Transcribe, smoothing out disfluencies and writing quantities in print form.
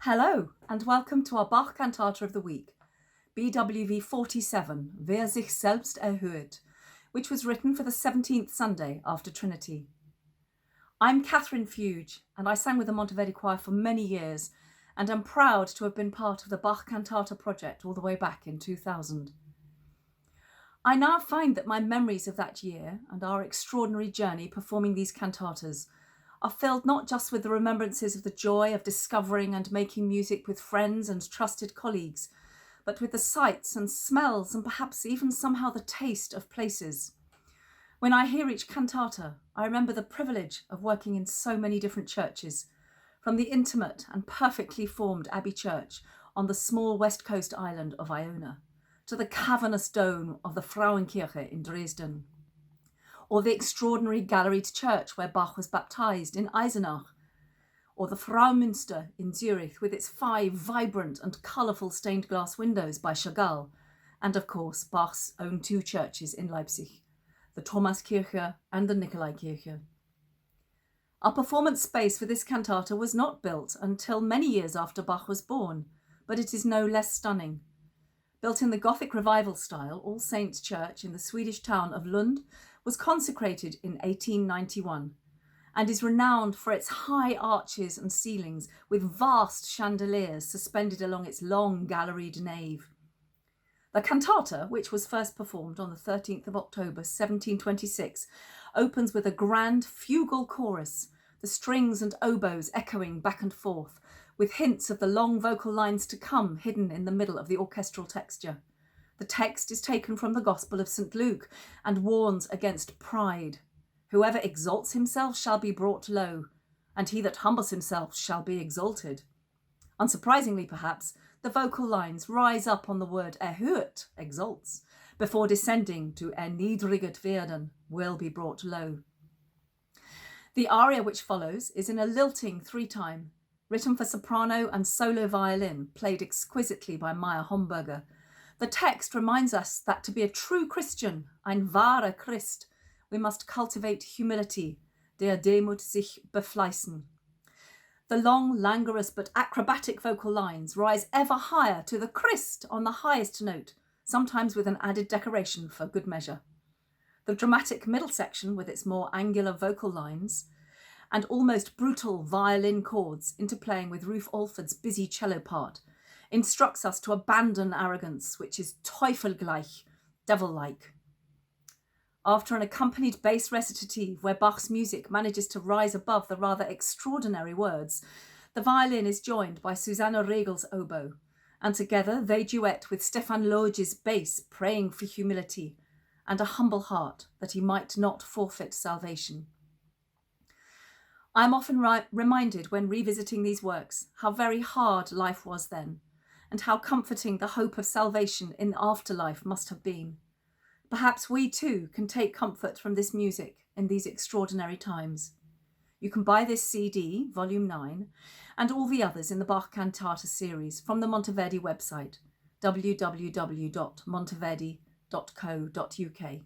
Hello and welcome to our Bach Cantata of the Week, BWV 47, sich, selbst, erhöhet, which was written for the 17th Sunday after Trinity. I'm Katharine Fuge and I sang with the Monteverdi Choir for many years and am proud to have been part of the Bach Cantata project all the way back in 2000. I now find that my memories of that year and our extraordinary journey performing these cantatas are filled not just with the remembrances of the joy of discovering and making music with friends and trusted colleagues, but with the sights and smells and perhaps even somehow the taste of places. When I hear each cantata, I remember the privilege of working in so many different churches, from the intimate and perfectly formed Abbey Church on the small west coast island of Iona, to the cavernous dome of the Frauenkirche in Dresden, or the extraordinary galleried church where Bach was baptized in Eisenach, or the Fraumünster in Zurich with its 5 vibrant and colourful stained glass windows by Chagall, and of course Bach's own 2 churches in Leipzig, the Thomaskirche and the Nikolaikirche. Our performance space for this cantata was not built until many years after Bach was born, but it is no less stunning. Built in the Gothic Revival style, All Saints Church in the Swedish town of Lund was consecrated in 1891 and is renowned for its high arches and ceilings with vast chandeliers suspended along its long galleried nave. The cantata, which was first performed on the 13th of October 1726, opens with a grand fugal chorus, the strings and oboes echoing back and forth, with hints of the long vocal lines to come hidden in the middle of the orchestral texture. The text is taken from the Gospel of St. Luke and warns against pride. Whoever exalts himself shall be brought low, and he that humbles himself shall be exalted. Unsurprisingly, perhaps, the vocal lines rise up on the word erhöhet, exalts, before descending to erniedriget werden, will be brought low. The aria which follows is in a lilting 3-time, written for soprano and solo violin, played exquisitely by Meyer Homburger. The text reminds us that to be a true Christian, ein wahrer Christ, we must cultivate humility, der Demut sich befleißen. The long, languorous but acrobatic vocal lines rise ever higher to the Christ on the highest note, sometimes with an added decoration for good measure. The dramatic middle section, with its more angular vocal lines and almost brutal violin chords interplaying with Ruth Alford's busy cello part, instructs us to abandon arrogance, which is teufelgleich, devil-like. After an accompanied bass recitative where Bach's music manages to rise above the rather extraordinary words, the violin is joined by Susanna Regel's oboe, and together they duet with Stefan Loge's bass, praying for humility and a humble heart that he might not forfeit salvation. I am often reminded when revisiting these works how very hard life was then, and how comforting the hope of salvation in the afterlife must have been. Perhaps we too can take comfort from this music in these extraordinary times. You can buy this CD, Volume 9, and all the others in the Bach Cantata series from the Monteverdi website, www.monteverdi.co.uk.